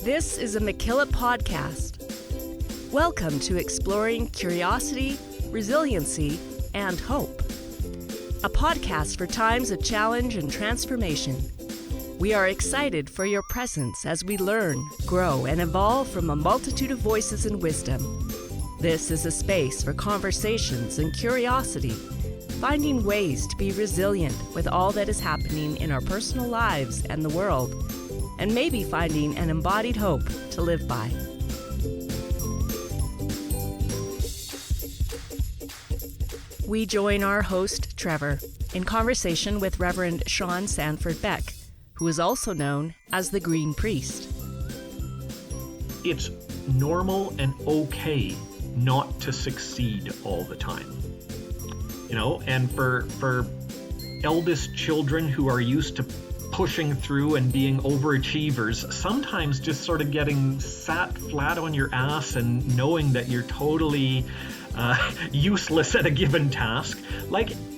This is a McKillop podcast. Welcome to exploring curiosity, resiliency, and hope. A podcast for times of challenge and transformation. We are excited for your presence as we learn, grow, and evolve from a multitude of voices and wisdom. This is a space for conversations and curiosity, finding ways to be resilient with all that is happening in our personal lives and the world, and maybe finding an embodied hope to live by. We join our host, Trevor, in conversation with Reverend Shawn Sanford Beck, who is also known as the Green Priest. It's normal and okay not to succeed all the time. And for eldest children who are used to pushing through and being overachievers, sometimes just sort of getting sat flat on your ass and knowing that you're totally useless at a given task,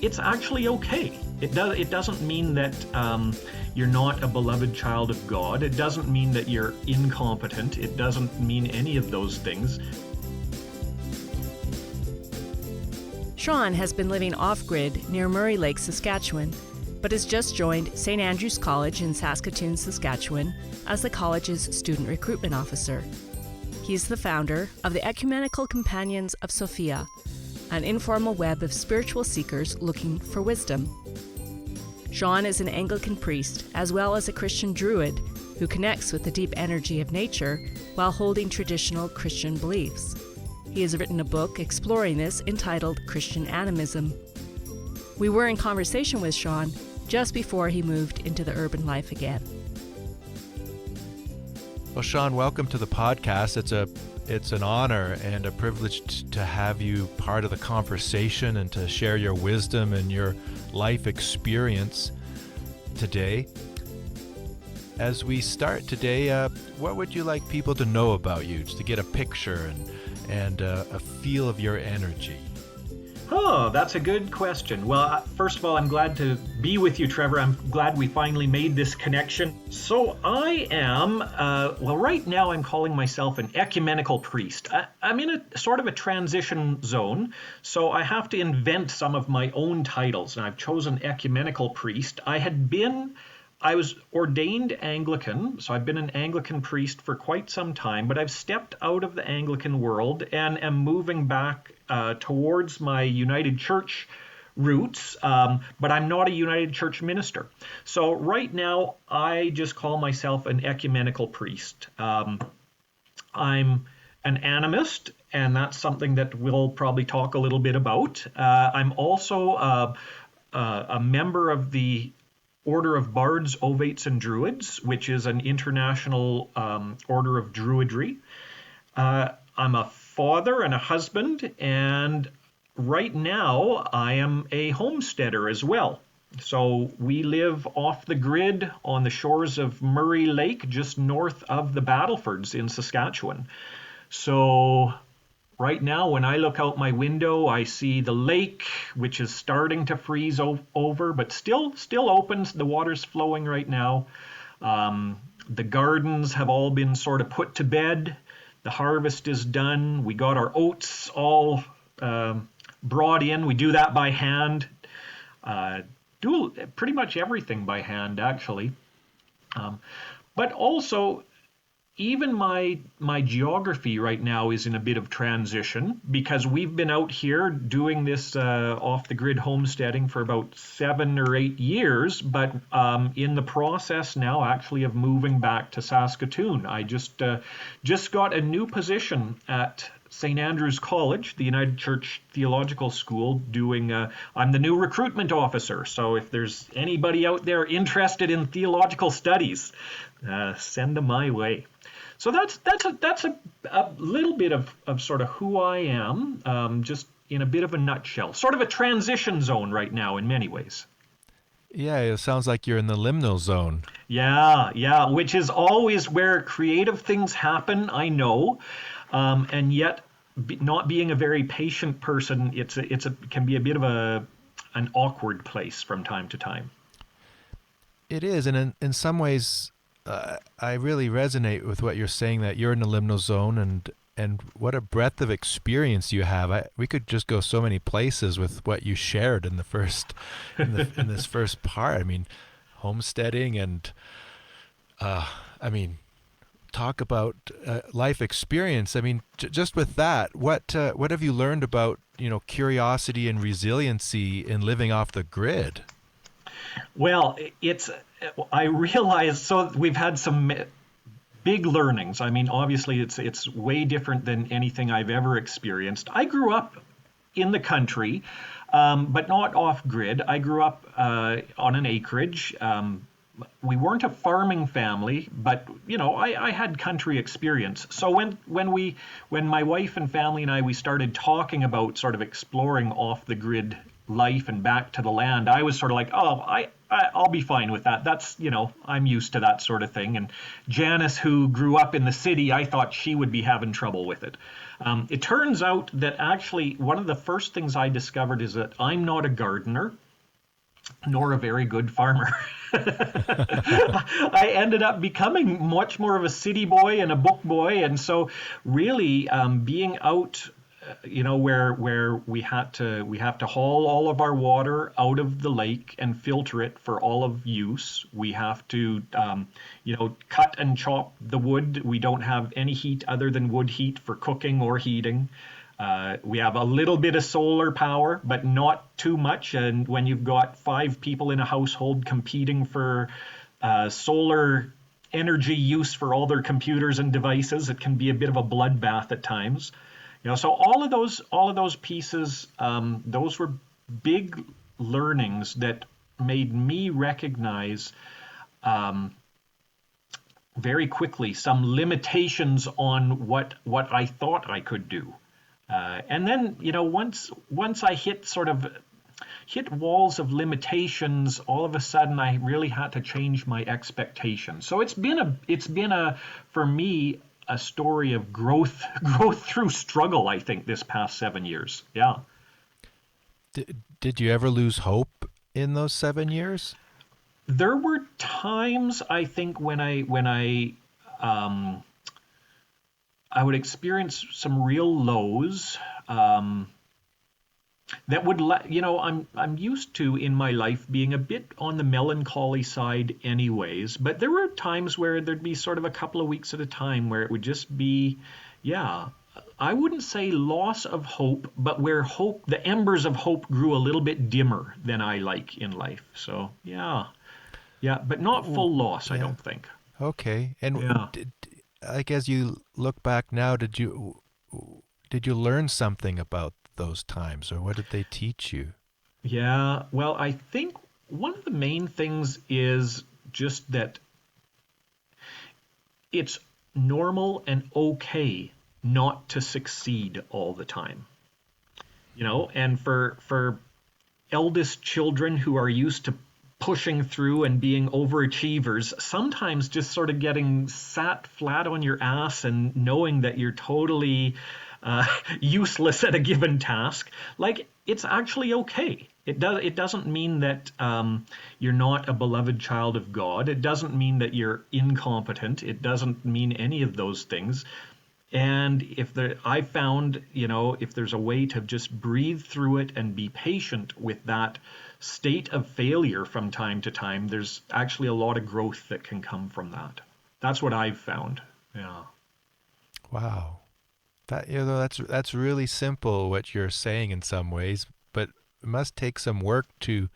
it's actually okay. It doesn't mean that you're not a beloved child of God. It doesn't mean that you're incompetent. It doesn't mean any of those things. Shawn has been living off-grid near Murray Lake, Saskatchewan, but has just joined St. Andrew's College in Saskatoon, Saskatchewan as the college's student recruitment officer. He's the founder of the Ecumenical Companions of Sophia, an informal web of spiritual seekers looking for wisdom. Shawn is an Anglican priest as well as a Christian Druid who connects with the deep energy of nature while holding traditional Christian beliefs. He has written a book exploring this entitled Christian Animism. We were in conversation with Shawn just before he moved into the urban life again. Well, Shawn, welcome to the podcast. It's an honor and a privilege to have you part of the conversation and to share your wisdom and your life experience today. As we start today, what would you like people to know about you, just to get a picture and a feel of your energy? Oh, that's a good question. Well, first of all, I'm glad to be with you, Trevor. I'm glad we finally made this connection. So I am, right now I'm calling myself an ecumenical priest. I'm in a sort of a transition zone, so I have to invent some of my own titles, and I've chosen ecumenical priest. I was ordained Anglican, so I've been an Anglican priest for quite some time, but I've stepped out of the Anglican world and am moving back towards my United Church roots, but I'm not a United Church minister. So right now, I just call myself an ecumenical priest. I'm an animist, and that's something that we'll probably talk a little bit about. I'm also a member of the Order of Bards, Ovates, and Druids, which is an international order of Druidry. I'm a father and a husband, and right now I am a homesteader as well. So we live off the grid on the shores of Murray Lake, just north of the Battlefords in Saskatchewan. So right now, when I look out my window, I see the lake, which is starting to freeze over, but still open. The water's flowing right now. The gardens have all been sort of put to bed. The harvest is done. We got our oats all brought in. We do that by hand. Do pretty much everything by hand, actually. But also, even my geography right now is in a bit of transition because we've been out here doing this off-the-grid homesteading for about 7 or 8 years, but in the process now actually of moving back to Saskatoon. I just got a new position at St. Andrew's College, the United Church Theological School, I'm the new recruitment officer. So if there's anybody out there interested in theological studies, send them my way. So that's a little bit of sort of who I am, just in a bit of a nutshell. Sort of a transition zone right now in many ways. Yeah, it sounds like you're in the liminal zone. Yeah, which is always where creative things happen, I know. And yet not being a very patient person, can be a bit of an awkward place from time to time. It is, and in some ways, I really resonate with what you're saying, that you're in the liminal zone, and what a breadth of experience you have. We could just go so many places with what you shared in in this first part. I mean, homesteading and talk about life experience. I mean, just with that, what have you learned about curiosity and resiliency in living off the grid? Well, I realize, so we've had some big learnings. I mean, obviously it's way different than anything I've ever experienced. I grew up in the country, but not off grid. I grew up on an acreage. We weren't a farming family, but I had country experience. So when my wife and family and we started talking about sort of exploring off the grid life and back to the land, I was sort of like, oh, I'll be fine with that. That's, I'm used to that sort of thing. And Janice, who grew up in the city, I thought she would be having trouble with it. It turns out that actually one of the first things I discovered is that I'm not a gardener, nor a very good farmer. I ended up becoming much more of a city boy and a book boy. And so really being out, where we have to haul all of our water out of the lake and filter it for all of use. We have to, cut and chop the wood. We don't have any heat other than wood heat for cooking or heating. We have a little bit of solar power, but not too much. And when you've got 5 people in a household competing for solar energy use for all their computers and devices, it can be a bit of a bloodbath at times. So all of those pieces, those were big learnings that made me recognize very quickly some limitations on what I thought I could do. And then, once I hit walls of limitations, all of a sudden I really had to change my expectations. So it's been for me, a story of growth through struggle, I think, this past 7 years. Yeah. Did you ever lose hope in those 7 years? There were times, I think, when I would experience some real lows that would I'm used to in my life being a bit on the melancholy side anyways, but there were times where there'd be sort of a couple of weeks at a time where it would just be, I wouldn't say loss of hope, but where the embers of hope grew a little bit dimmer than I like in life. So but not full loss, I don't think. Okay. And like, as you look back now, did you learn something about those times, or what did they teach you? Yeah, well, I think one of the main things is just that it's normal and okay not to succeed all the time. And for eldest children who are used to pushing through and being overachievers, sometimes just sort of getting sat flat on your ass and knowing that you're totally useless at a given task, like, it's actually okay. It doesn't mean that you're not a beloved child of God. It doesn't mean that you're incompetent. It doesn't mean any of those things. And I found, if there's a way to just breathe through it and be patient with that state of failure from time to time, there's actually a lot of growth that can come from that. That's what I've found. Yeah. Wow. That's really simple what you're saying in some ways, but it must take some work to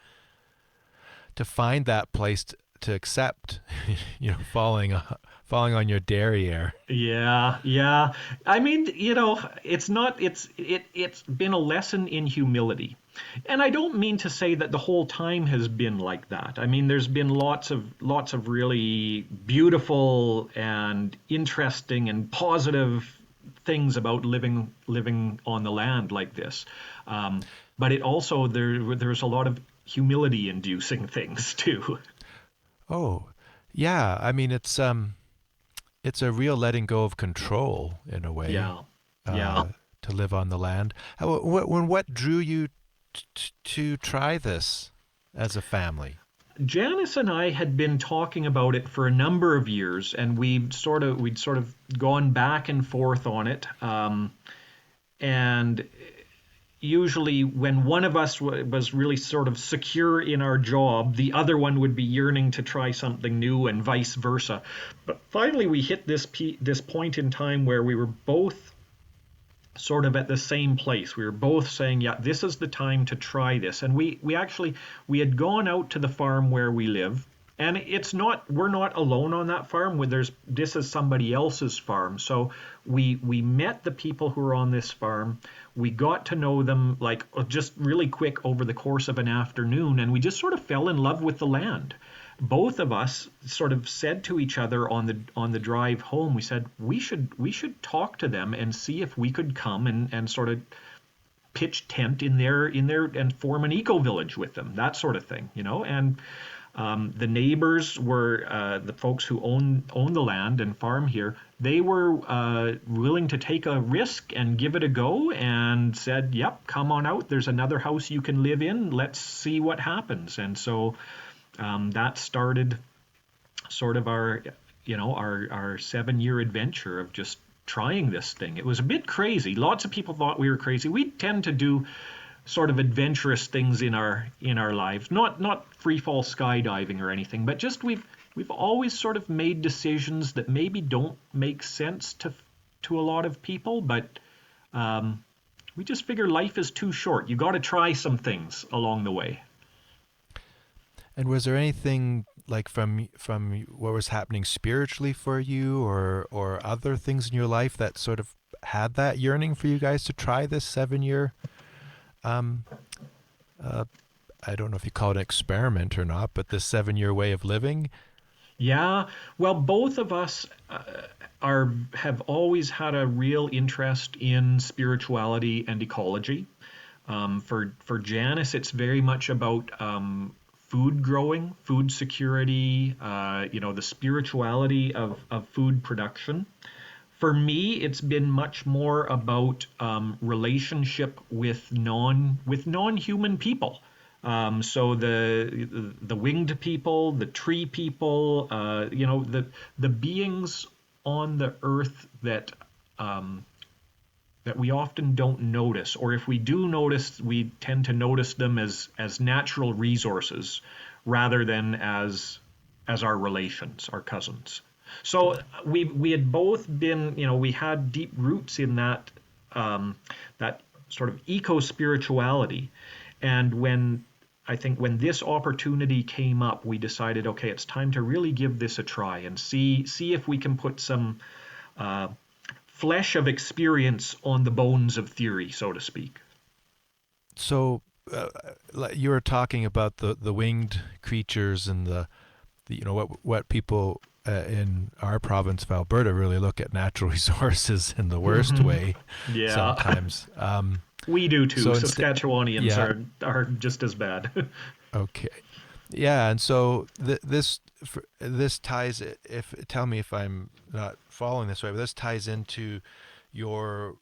find that place to accept, falling on your derriere. Yeah. I mean, it's been a lesson in humility. And I don't mean to say that the whole time has been like that. I mean, there's been lots of really beautiful and interesting and positive things about living on the land like this. But it also, there's a lot of humility inducing things too. Oh, yeah. I mean, it's a real letting go of control in a way. Yeah. to live on the land. What drew you to try this as a family? Janice and I had been talking about it for a number of years, and we'd sort of gone back and forth on it. And usually, when one of us was really sort of secure in our job, the other one would be yearning to try something new, and vice versa. But finally, we hit this point in time where we were both sort of at the same place. We were both saying, yeah, this is the time to try this. And we had gone out to the farm where we live, and we're not alone on that farm. This is somebody else's farm. So we met the people who are on this farm. We got to know them like just really quick over the course of an afternoon, and we just sort of fell in love with the land. Both of us sort of said to each other on the drive home, we said we should talk to them and see if we could come and sort of pitch tent in there and form an eco village with them, that sort of thing, And the neighbors were the folks who own the land and farm here. They were willing to take a risk and give it a go, and said, "Yep, come on out. There's another house you can live in. Let's see what happens." And so that started sort of our 7-year adventure of just trying this thing. It was a bit crazy. Lots of people thought we were crazy. We tend to do sort of adventurous things in our lives, not free fall skydiving or anything, but just we've always sort of made decisions that maybe don't make sense to a lot of people, but we just figure life is too short. You got to try some things along the way. And was there anything like from what was happening spiritually for you, or other things in your life that sort of had that yearning for you guys to try this 7-year? I don't know if you call it an experiment or not, but this 7-year way of living. Yeah, well, both of us have always had a real interest in spirituality and ecology. For Janice, it's very much about food growing, food security, the spirituality of food production. For me, it's been much more about relationship with non-human people. So the winged people, the tree people, the beings on the earth that we often don't notice, or if we do notice, we tend to notice them as natural resources rather than as our relations, our cousins. So we had both been, we had deep roots in that sort of eco-spirituality. And when this opportunity came up, we decided, okay, it's time to really give this a try and see if we can put some flesh of experience on the bones of theory, so to speak. So you were talking about the winged creatures and the what people in our province of Alberta really look at natural resources in the worst way. Yeah. Sometimes. We do too. So Saskatchewanians are just as bad. Okay. Yeah, and so this ties. Tell me if I'm not following this right, but this ties into your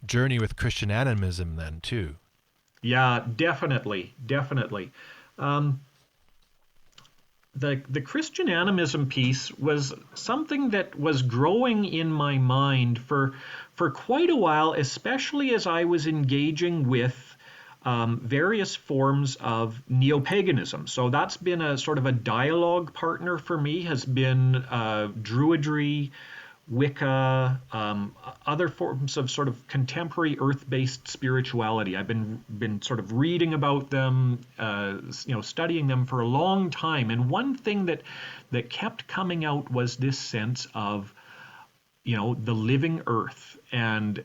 journey with Christian Animism then too. Yeah, definitely. The Christian Animism piece was something that was growing in my mind for quite a while, especially as I was engaging with various forms of neo-paganism. So that's been a sort of a dialogue partner for me, has been Druidry, Wicca, other forms of sort of contemporary earth-based spirituality. I've been sort of reading about them, studying them for a long time. And one thing that kept coming out was this sense of, the living earth and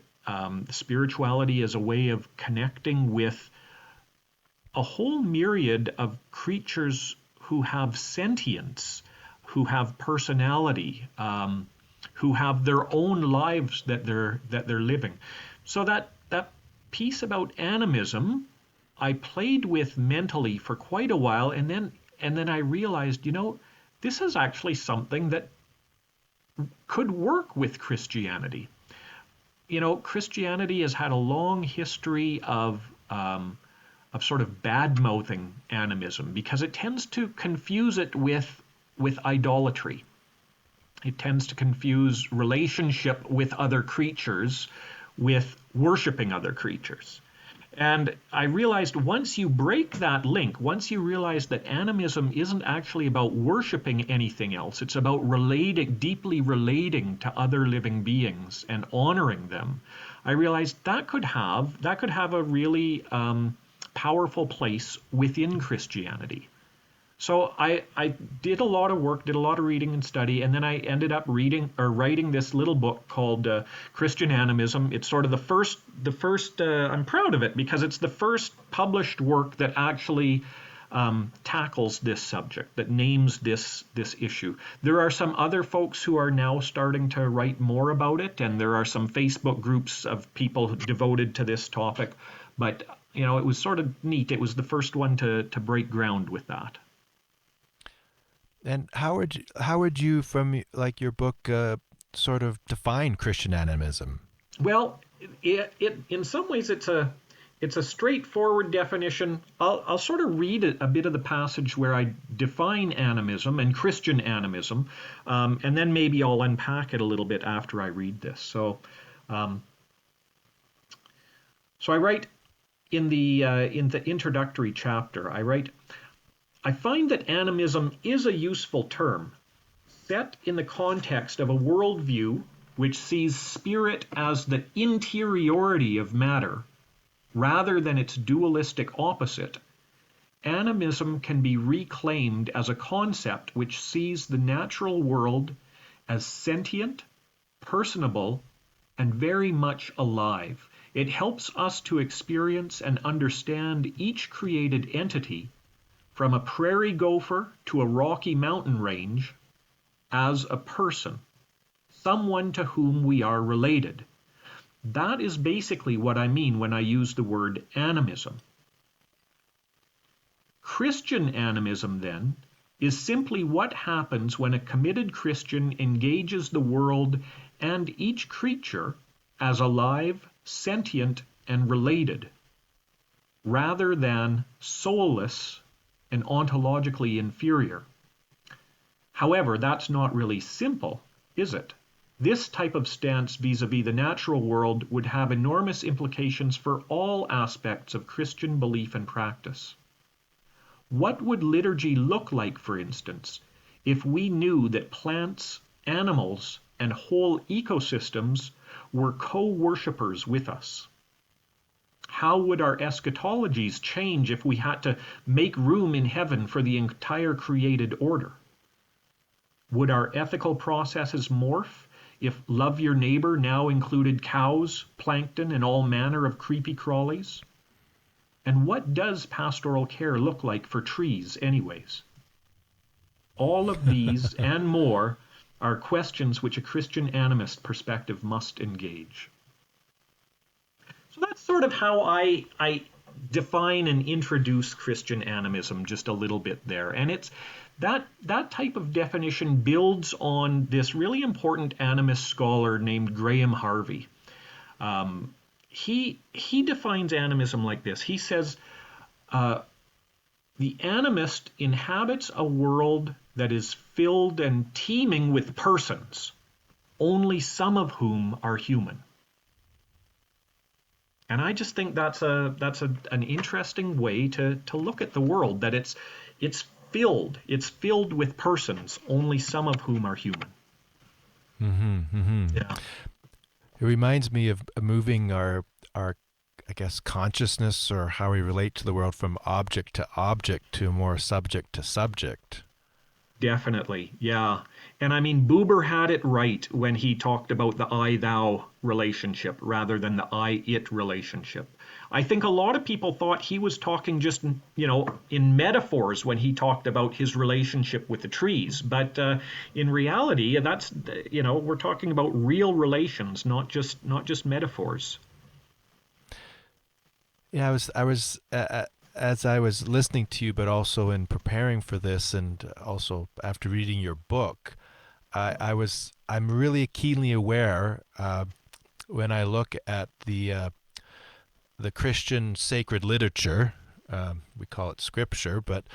spirituality as a way of connecting with a whole myriad of creatures who have sentience, who have personality, who have their own lives that they're living. So that piece about animism, I played with mentally for quite a while, and then I realized, this is actually something that could work with Christianity. Christianity has had a long history of sort of bad-mouthing animism because it tends to confuse it with idolatry. It tends to confuse relationship with other creatures with worshiping other creatures. And I realized once you break that link, once you realize that animism isn't actually about worshiping anything else, it's about deeply relating to other living beings and honoring them, I realized that could have a really powerful place within Christianity. So I did a lot of work, did a lot of reading and study, and then I ended up writing this little book called Christian Animism. It's sort of the first. I'm proud of it because it's the first published work that actually tackles this subject, that names this issue. There are some other folks who are now starting to write more about it, and there are some Facebook groups of people devoted to this topic. But it was sort of neat. It was the first one to break ground with that. And how would you from like your book sort of define Christian animism? Well, it in some ways it's a straightforward definition. I'll sort of read a bit of the passage where I define animism and Christian animism, and then maybe I'll unpack it a little bit after I read this. So I write in the introductory chapter. I write, I find that animism is a useful term, set in the context of a worldview which sees spirit as the interiority of matter, rather than its dualistic opposite. Animism can be reclaimed as a concept which sees the natural world as sentient, personable, and very much alive. It helps us to experience and understand each created entity, from a prairie gopher to a rocky mountain range, as a person, someone to whom we are related. That is basically what I mean when I use the word animism. Christian animism, then, is simply what happens when a committed Christian engages the world and each creature as alive, sentient, and related, rather than soulless and ontologically inferior. However, that's not really simple, is it? This type of stance vis-a-vis the natural world would have enormous implications for all aspects of Christian belief and practice. What would liturgy look like, for instance, if we knew that plants, animals, and whole ecosystems were co-worshippers with us? How would our eschatologies change if we had to make room in heaven for the entire created order? Would our ethical processes morph if love your neighbor now included cows, plankton, and all manner of creepy crawlies? And what does pastoral care look like for trees anyways? All of these and more are questions which a Christian animist perspective must engage. So that's sort of how I define and introduce Christian animism just a little bit there. And it's that type of definition builds on this really important animist scholar named Graham Harvey. He defines animism like this. He says, the animist inhabits a world that is filled and teeming with persons, only some of whom are human. And I just think that's an interesting way to look at the world, that it's filled with persons, only some of whom are human. Mm-hmm, mm-hmm. Yeah. It reminds me of moving our I guess consciousness, or how we relate to the world, from object to more subject to subject. Definitely, yeah. And I mean, Buber had it right when he talked about the I-thou relationship rather than the I-it relationship. I think a lot of people thought he was talking just, in metaphors when he talked about his relationship with the trees. But in reality, that's, we're talking about real relations, not just metaphors. Yeah, I was as I was listening to you, but also in preparing for this, and also after reading your book, I'm really keenly aware when I look at the Christian sacred literature, we call it scripture, but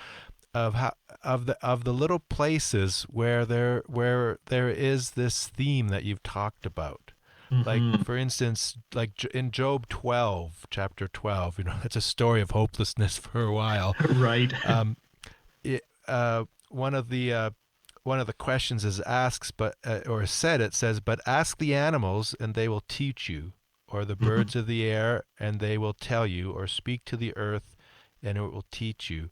of the little places where there is this theme that you've talked about. Like, Mm-hmm. for instance, like in Job 12, chapter 12, it's a story of hopelessness for a while. Right. It, one of the questions is asks, but or said it says, but ask the animals and they will teach you, or the Mm-hmm. birds of the air and they will tell you, or speak to the earth and it will teach you,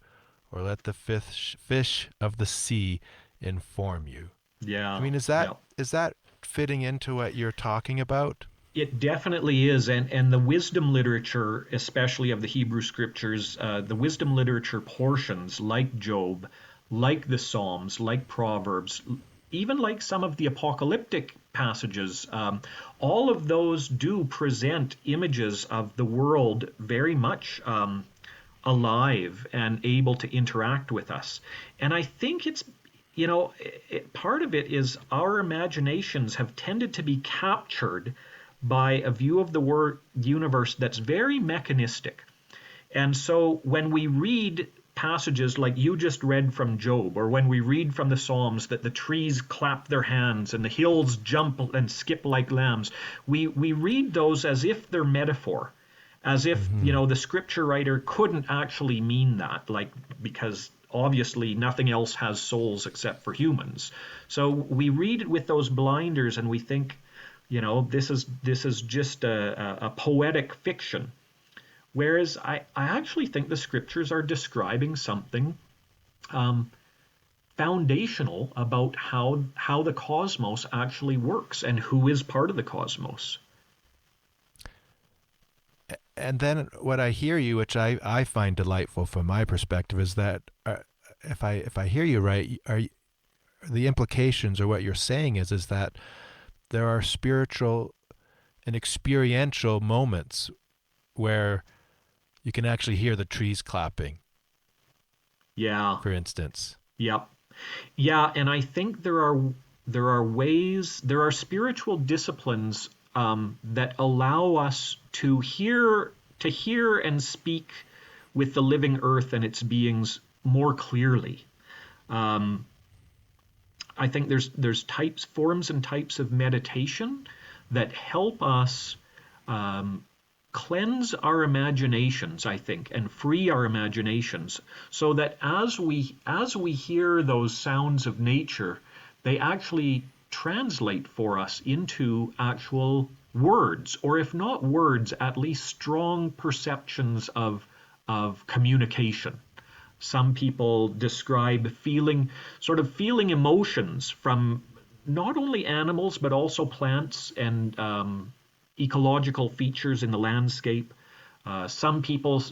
or let the fish of the sea inform you. I Yeah. mean, Yeah. is that fitting into what you're talking about? It definitely is, and the wisdom literature, especially of the Hebrew scriptures, the wisdom literature portions, like Job, like the Psalms, like Proverbs, even like some of the apocalyptic passages, all of those do present images of the world very much alive and able to interact with us. And I think it's, part of it is our imaginations have tended to be captured by a view of the universe that's very mechanistic. And so when we read passages like you just read from Job, or when we read from the Psalms that the trees clap their hands and the hills jump and skip like lambs, we read those as if they're metaphor, as if, Mm-hmm. the scripture writer couldn't actually mean that, like, because obviously nothing else has souls except for humans. So we read it with those blinders and we think, this is just a poetic fiction. Whereas I actually think the scriptures are describing something foundational about how the cosmos actually works and who is part of the cosmos. And then what I hear you, which I find delightful from my perspective, is that if I hear you right, the implications, or what you're saying is that there are spiritual and experiential moments where you can actually hear the trees clapping, Yeah, for instance. yep. Yeah, and I think there are ways, there are spiritual disciplines that allow us to hear and speak with the living earth and its beings more clearly. Um, I think there's forms and types of meditation that help us um, cleanse our imaginations, I think, and free our imaginations, so that as we hear those sounds of nature, they actually translate for us into actual words, or if not words, at least strong perceptions of communication. Some people describe feeling emotions from not only animals but also plants and ecological features in the landscape. Some people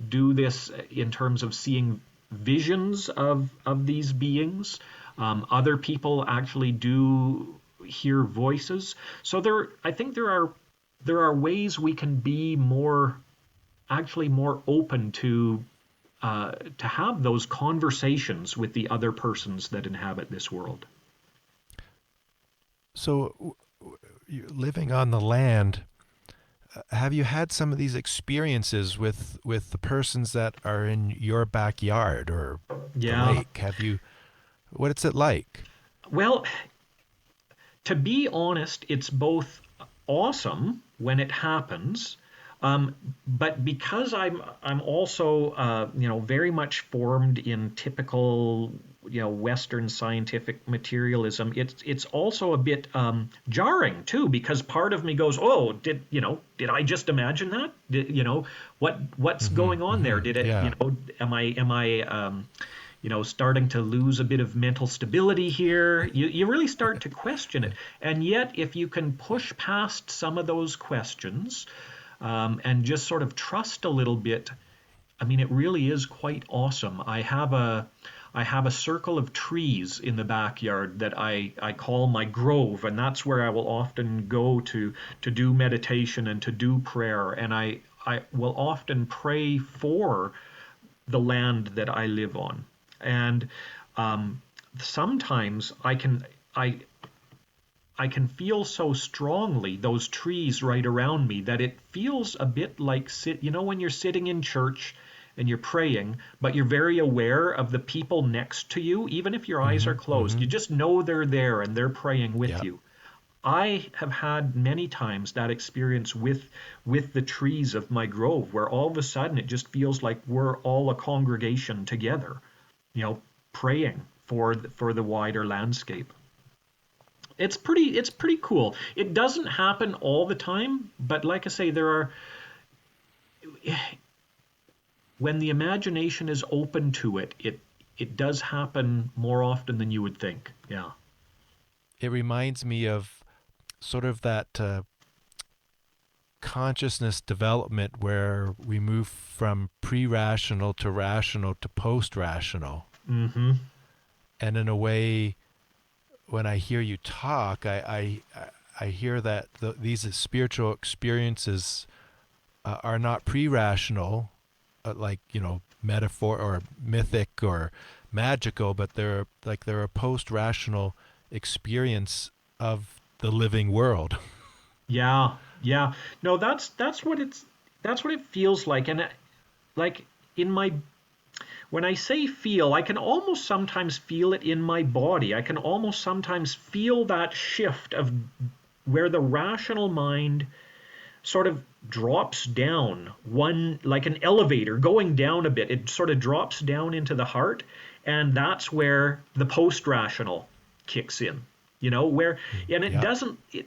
do this in terms of seeing visions of these beings. Other people actually do hear voices. So I think there are ways we can be more open to have those conversations with the other persons that inhabit this world. So, living on the land, have you had some of these experiences with the persons that are in your backyard or the Yeah. lake? What's it like? Well, to be honest, it's both awesome when it happens, but because I'm also very much formed in typical Western scientific materialism, it's also a bit jarring too, because part of me goes, oh, did I just imagine that? What's Mm-hmm, going on there? mm-hmm, Did it yeah. am I starting to lose a bit of mental stability here? You really start to question it. And yet, if you can push past some of those questions and just sort of trust a little bit, I mean, it really is quite awesome. I have a circle of trees in the backyard that I call my grove, and that's where I will often go to do meditation and to do prayer. And I will often pray for the land that I live on. And sometimes I I can feel so strongly those trees right around me that it feels a bit like when you're sitting in church and you're praying, but you're very aware of the people next to you, even if your eyes are closed. You just know they're there and they're praying with you. I have had many times that experience with the trees of my grove, where all of a sudden it just feels like we're all a congregation together, praying for the wider landscape. It's pretty cool. It doesn't happen all the time, but like I say, when the imagination is open to it, it does happen more often than you would think. Yeah. It reminds me of sort of that consciousness development where we move from pre-rational to rational to post-rational. Mm-hmm. And in a way, when I hear you talk, I hear that these spiritual experiences are not pre-rational, like, metaphor or mythic or magical, but they're a post-rational experience of the living world. Yeah. No, that's what it feels like. And like when I say feel, I can almost sometimes feel it in my body. I can almost sometimes feel that shift of where the rational mind sort of drops down, like an elevator going down a bit. It sort of drops down into the heart, and that's where the post-rational kicks in.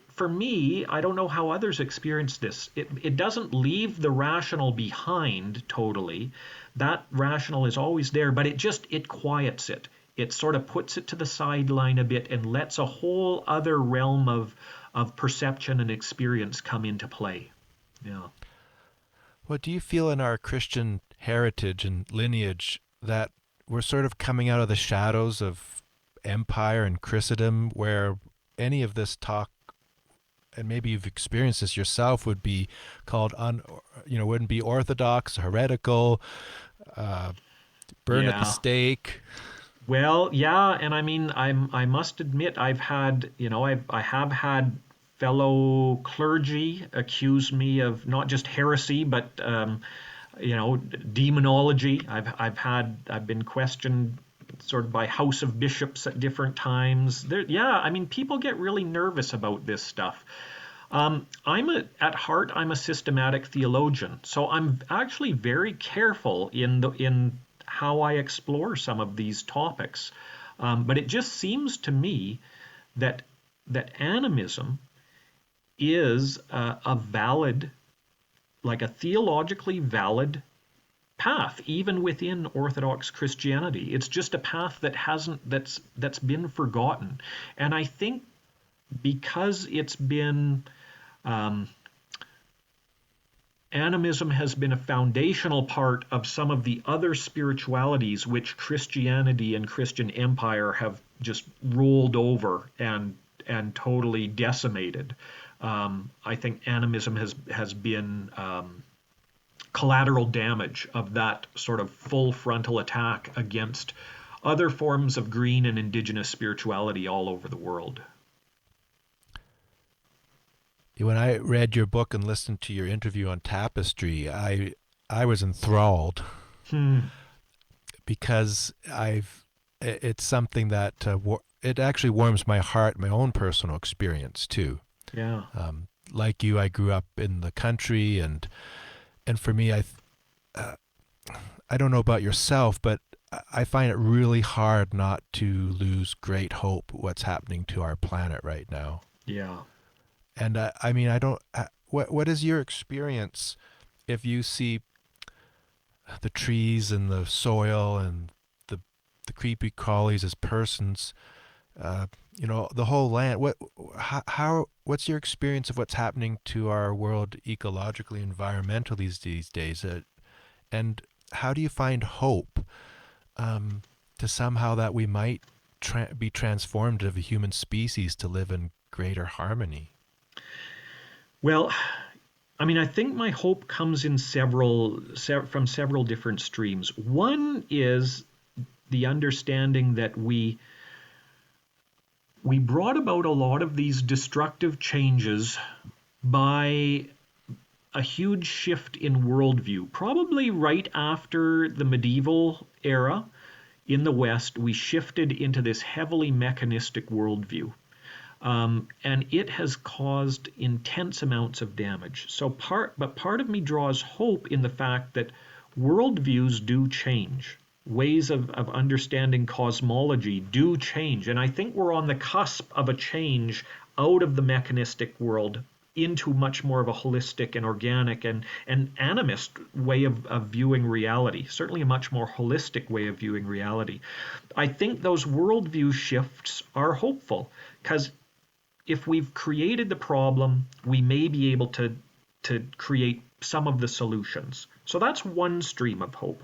For me, I don't know how others experience this. It doesn't leave the rational behind totally. That rational is always there, but it quiets it. It sort of puts it to the sideline a bit and lets a whole other realm of perception and experience come into play. Yeah. Well, do you feel in our Christian heritage and lineage that we're sort of coming out of the shadows of empire and Christendom, where any of this talk, and maybe you've experienced this yourself, would be called wouldn't be orthodox, heretical, burn at the stake? Well, yeah, and I mean, I must admit, I have had fellow clergy accuse me of not just heresy, but demonology. I've been questioned sort of by house of bishops at different times. People get really nervous about this stuff. At heart, I'm a systematic theologian, so I'm actually very careful in how I explore some of these topics. But it just seems to me that animism is a valid, like a theologically valid path, even within Orthodox Christianity. It's just a path that's been forgotten. And I think because it's been animism has been a foundational part of some of the other spiritualities which Christianity and Christian empire have just rolled over and totally decimated. I think animism has been collateral damage of that sort of full frontal attack against other forms of green and indigenous spirituality all over the world. When I read your book and listened to your interview on Tapestry, I was enthralled because it's something that it actually warms my heart, my own personal experience too. Yeah. Like you, I grew up in the country, and for me, I don't know about yourself, but I find it really hard not to lose great hope what's happening to our planet right now. Yeah. And what is your experience if you see the trees and the soil and the creepy crawlies as persons, the whole land? What's your experience of what's happening to our world ecologically, environmentally these days? And how do you find hope to somehow that we might be transformed as a human species to live in greater harmony? Well, I mean, I think my hope comes in from several different streams. One is the understanding that we brought about a lot of these destructive changes by a huge shift in worldview. Probably right after the medieval era in the West, we shifted into this heavily mechanistic worldview. And it has caused intense amounts of damage. But part of me draws hope in the fact that worldviews do change. Ways of understanding cosmology do change. And I think we're on the cusp of a change out of the mechanistic world into much more of a holistic and organic and animist way of viewing reality, certainly a much more holistic way of viewing reality. I think those worldview shifts are hopeful, because if we've created the problem, we may be able to create some of the solutions. So that's one stream of hope.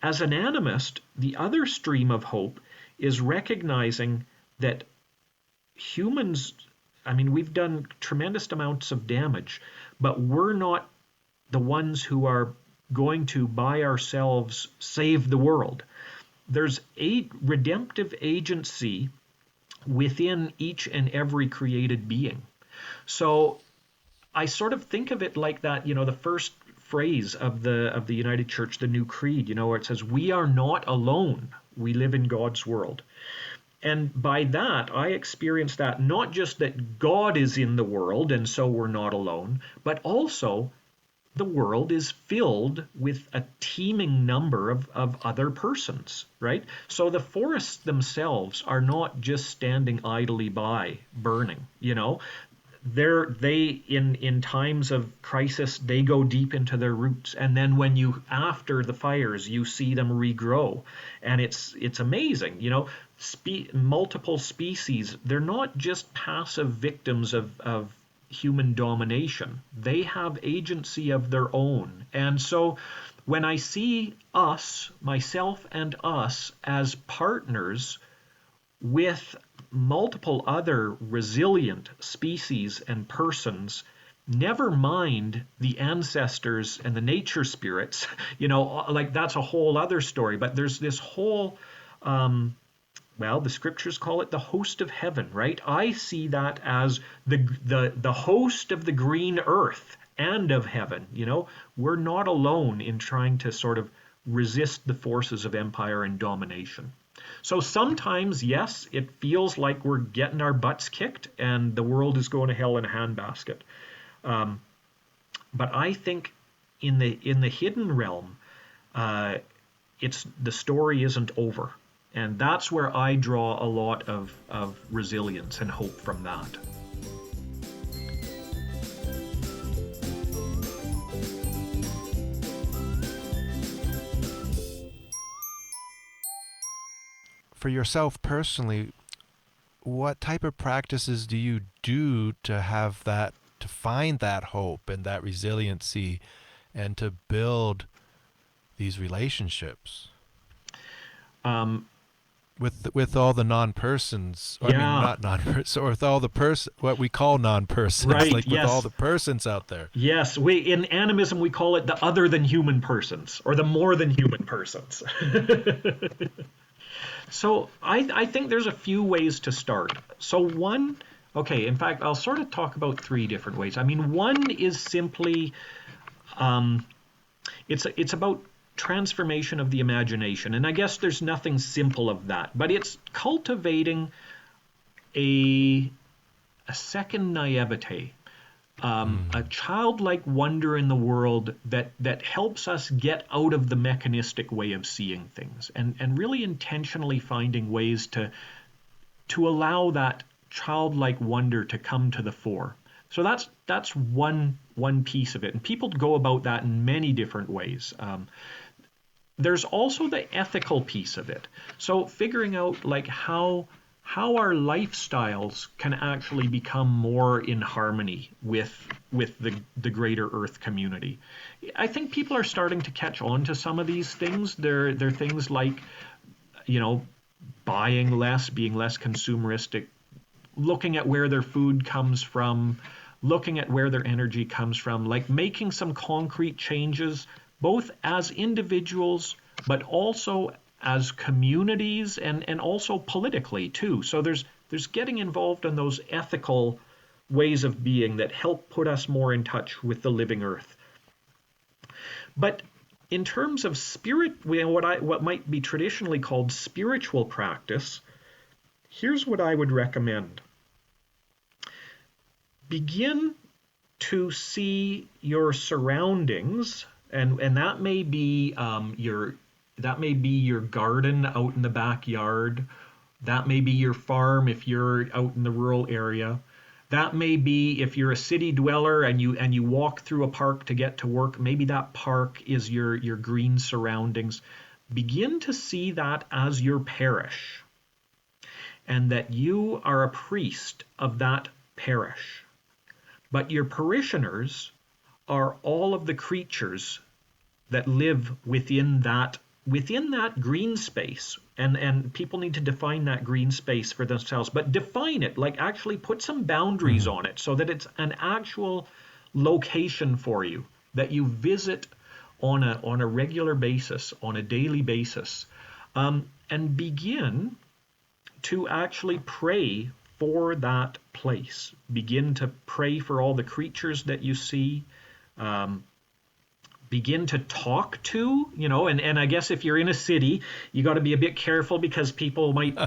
As an animist, the other stream of hope is recognizing that humans, I mean, we've done tremendous amounts of damage, but we're not the ones who are going to, by ourselves, save the world. There's a redemptive agency within each and every created being. So I sort of think of it like that, the first phrase of the United Church, the New Creed, where it says, "We are not alone. We live in God's world." And by that, I experience that not just that God is in the world and so we're not alone, but also the world is filled with a teeming number of other persons, right? So the forests themselves are not just standing idly by, burning, They in times of crisis, they go deep into their roots, and then when after the fires, you see them regrow, and it's amazing. Multiple species, they're not just passive victims of human domination. They have agency of their own. And so when I see myself and us as partners with multiple other resilient species and persons, never mind the ancestors and the nature spirits, like that's a whole other story. But there's this whole, the scriptures call it the host of heaven, right? I see that as the host of the green earth and of heaven. We're not alone in trying to sort of resist the forces of empire and domination. So sometimes, yes, it feels like we're getting our butts kicked and the world is going to hell in a handbasket. But I think in the hidden realm, the story isn't over. And that's where I draw a lot of resilience and hope from that. For yourself personally, what type of practices do you do to find that hope and that resiliency and to build these relationships? With all the non-persons, yeah. I mean, not non-persons, or with all the what we call non-persons, right, like yes. with all the persons out there. Yes, in animism we call it the other than human persons, or the more than human persons. So I think there's a few ways to start. So in fact, I'll sort of talk about three different ways. I mean, one is simply, it's about transformation of the imagination. And I guess there's nothing simple of that, but it's cultivating a second naivete, a childlike wonder in the world that helps us get out of the mechanistic way of seeing things, and really intentionally finding ways to allow that childlike wonder to come to the fore. So that's one piece of it, and people go about that in many different ways. There's also the ethical piece of it. So figuring out like how our lifestyles can actually become more in harmony with the greater Earth community. I think people are starting to catch on to some of these things. They're things like, buying less, being less consumeristic, looking at where their food comes from, looking at where their energy comes from, like making some concrete changes, both as individuals, but also as communities and also politically too. So there's There's getting involved in those ethical ways of being that help put us more in touch with the living earth. But in terms of spirit, what might be traditionally called spiritual practice, here's what I would recommend. Begin to see your surroundings, and that may be your garden out in the backyard. That may be your farm if you're out in the rural area. That may be if you're a city dweller and you walk through a park to get to work, maybe that park is your green surroundings. Begin to see that as your parish, and that you are a priest of that parish. But your parishioners are all of the creatures that live within that green space. And people need to define that green space for themselves, but define it, like actually put some boundaries on it so that it's an actual location for you that you visit on a regular basis, on a daily basis, and begin to actually pray for that place. Begin to pray for all the creatures that you see. Begin to talk to, and I guess if you're in a city, you got to be a bit careful because people might,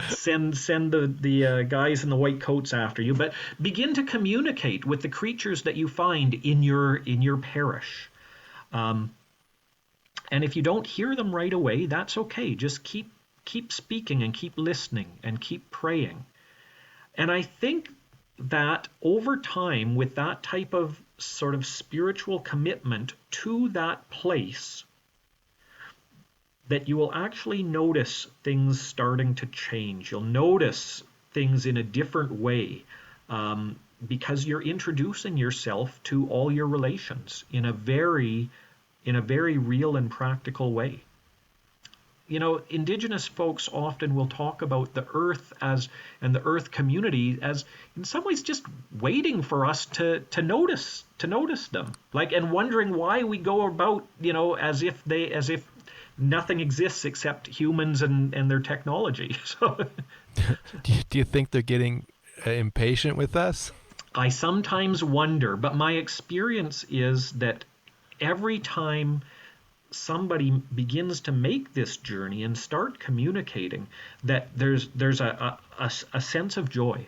send the guys in the white coats after you. But begin to communicate with the creatures that you find in your parish. And if you don't hear them right away, that's okay. Just keep speaking and keep listening and keep praying. And I think that over time, with that type of sort of spiritual commitment to that place, that you will actually notice things starting to change. You'll notice things in a different way, because you're introducing yourself to all your relations in a very real and practical way. Indigenous folks often will talk about the earth and the earth community as in some ways just waiting for us to notice them, and wondering why we go about, as if nothing exists except humans and their technology. So do you think they're getting impatient with us? I sometimes wonder, but my experience is that every time somebody begins to make this journey and start communicating, that there's a sense of joy,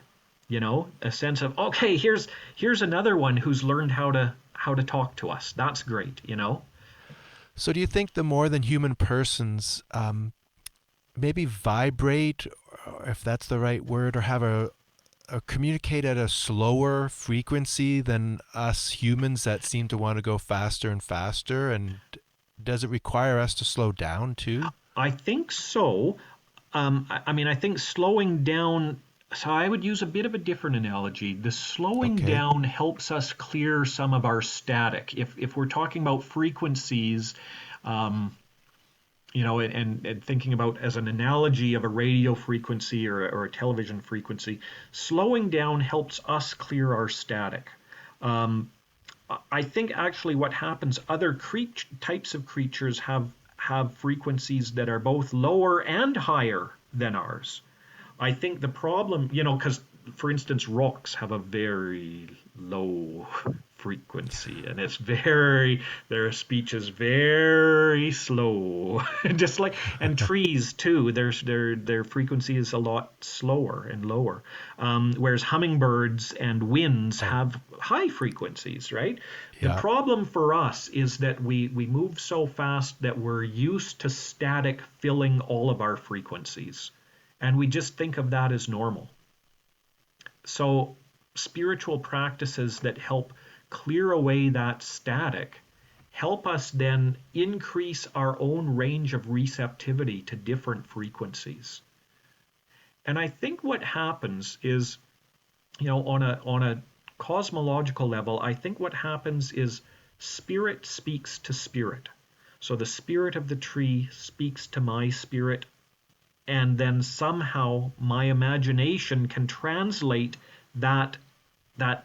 a sense of, okay, here's another one who's learned how to talk to us. That's great, So do you think the more than human persons maybe vibrate, or if that's the right word, or have a communicate at a slower frequency than us humans that seem to want to go faster and faster? And does it require us to slow down too? I think so. I think slowing down, so I would use a bit of a different analogy. The slowing down helps us clear some of our static. If we're talking about frequencies, and thinking about as an analogy of a radio frequency or a television frequency, slowing down helps us clear our static. I think actually what happens, other types of creatures have frequencies that are both lower and higher than ours. I think the problem, because for instance, rocks have a very low frequency, and their speech is very slow. Just like, and trees too, their frequency is a lot slower and lower. Whereas hummingbirds and winds have high frequencies, right? Yeah. The problem for us is that we move so fast that we're used to static filling all of our frequencies, and we just think of that as normal. So spiritual practices that help clear away that static help us then increase our own range of receptivity to different frequencies. And I think what happens is, on a cosmological level, I think what happens is spirit speaks to spirit. So the spirit of the tree speaks to my spirit, and then somehow my imagination can translate that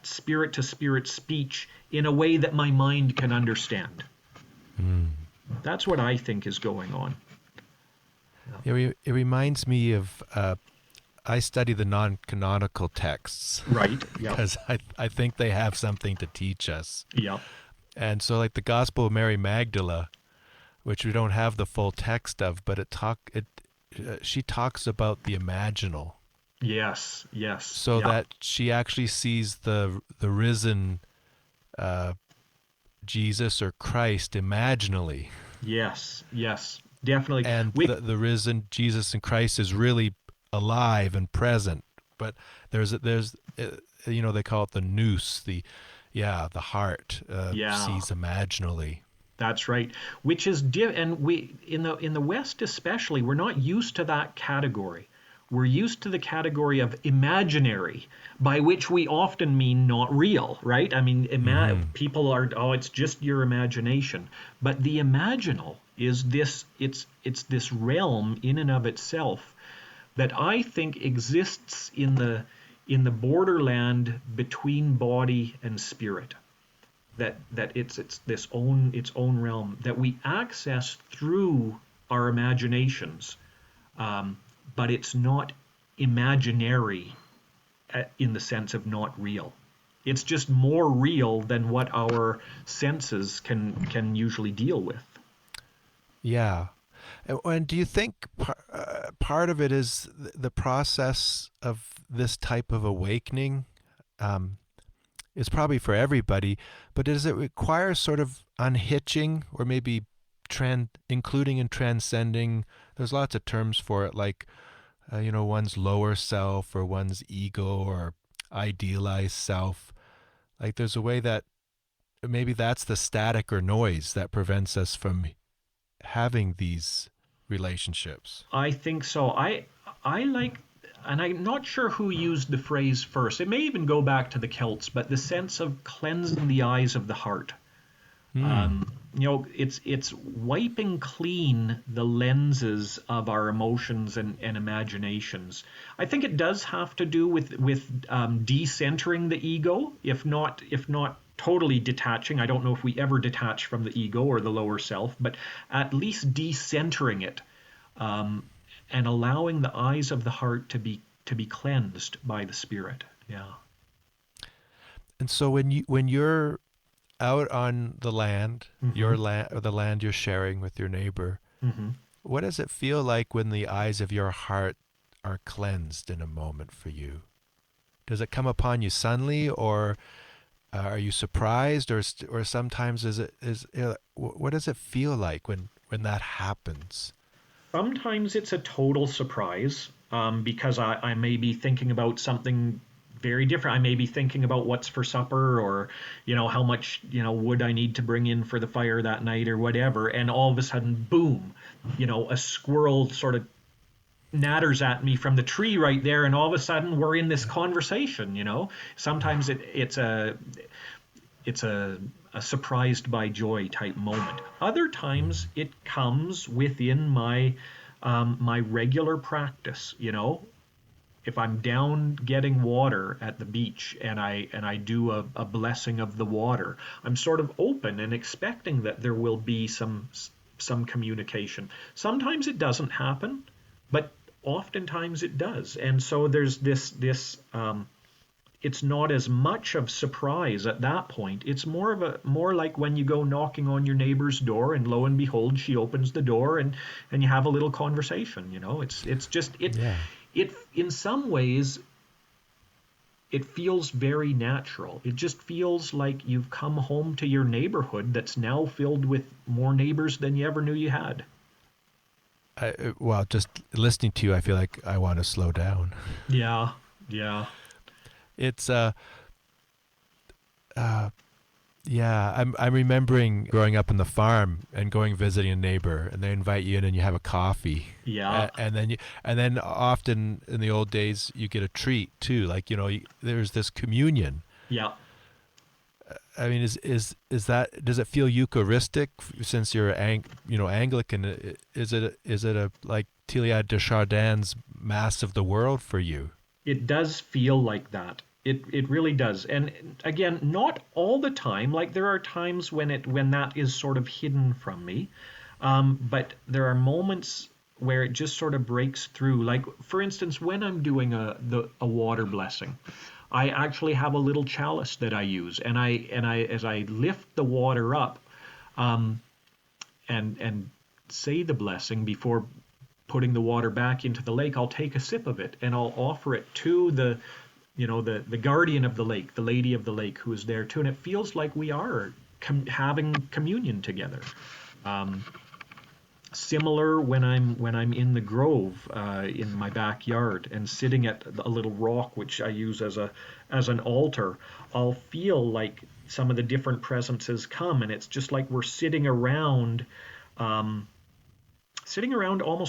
spirit to spirit speech in a way that my mind can understand. That's what I think is going on. It reminds me of I study the non-canonical texts. Right. Yeah. Because I think they have something to teach us. Yeah. And so like the Gospel of Mary Magdalene, which we don't have the full text of, but she talks about the imaginal. Yes. Yes. So that she actually sees the risen Jesus or Christ imaginally. Yes. Yes. Definitely. And the risen Jesus and Christ is really alive and present. But there's they call it the nous, the heart sees imaginally. That's right. Which is and we in the West especially, we're not used to that category. We're used to the category of imaginary, by which we often mean not real, right? I mean, people are, it's just your imagination. But the imaginal is this, it's this realm in and of itself that I think exists in the borderland between body and spirit. That it's its own realm that we access through our imaginations. But it's not imaginary in the sense of not real. It's just more real than what our senses can usually deal with. Yeah. And do you think part of it is the process of this type of awakening? It's probably for everybody, but does it require sort of unhitching or maybe including and transcending? There's lots of terms for it, like one's lower self or one's ego or idealized self. Like there's a way that maybe that's the static or noise that prevents us from having these relationships. I think so. I like, and I'm not sure who used the phrase first. It may even go back to the Celts, but the sense of cleansing the eyes of the heart. It's wiping clean the lenses of our emotions and imaginations. I think it does have to do with decentering the ego, if not totally detaching. I don't know if we ever detach from the ego or the lower self, but at least decentering it, and allowing the eyes of the heart to be cleansed by the Spirit. Yeah. And so when you're out on the land, your land, or the land you're sharing with your neighbor, what does it feel like when the eyes of your heart are cleansed in a moment for you? Does it come upon you suddenly, or are you surprised, or sometimes what does it feel like when that happens? Sometimes it's a total surprise, because I may be thinking about something very different. I may be thinking about what's for supper, or how much wood I need to bring in for the fire that night, or whatever, and all of a sudden, boom, a squirrel sort of natters at me from the tree right there, and all of a sudden we're in this conversation. Sometimes it's a surprised by joy type moment. Other times it comes within my regular practice. If I'm down getting water at the beach and I do a blessing of the water, I'm sort of open and expecting that there will be some communication. Sometimes it doesn't happen, but oftentimes it does. And so there's this it's not as much of surprise at that point. It's more like when you go knocking on your neighbor's door, and lo and behold, she opens the door, and you have a little conversation. It's just it. Yeah. It, in some ways, it feels very natural. It just feels like you've come home to your neighborhood that's now filled with more neighbors than you ever knew you had. Well, just listening to you, I feel like I want to slow down. Yeah. It's I'm remembering growing up in the farm and going visiting a neighbor, and they invite you in and you have a coffee. Yeah. And then often in the old days you get a treat too, like there's this communion. Yeah. I mean, is that, does it feel Eucharistic since you're Anglican? Is it a like Teilhard de Chardin's Mass of the World for you? It does feel like that. It really does. And again, not all the time. Like there are times when that is sort of hidden from me. But there are moments where it just sort of breaks through. Like, for instance, when I'm doing a water blessing, I actually have a little chalice that I use, and I as I lift the water up, um, and say the blessing before putting the water back into the lake, I'll take a sip of it and I'll offer it to the guardian of the lake, the lady of the lake who is there too, and it feels like we are having communion together. Similar when I'm in the grove in my backyard and sitting at a little rock which I use as an altar, I'll feel like some of the different presences come, and it's just like we're sitting around almost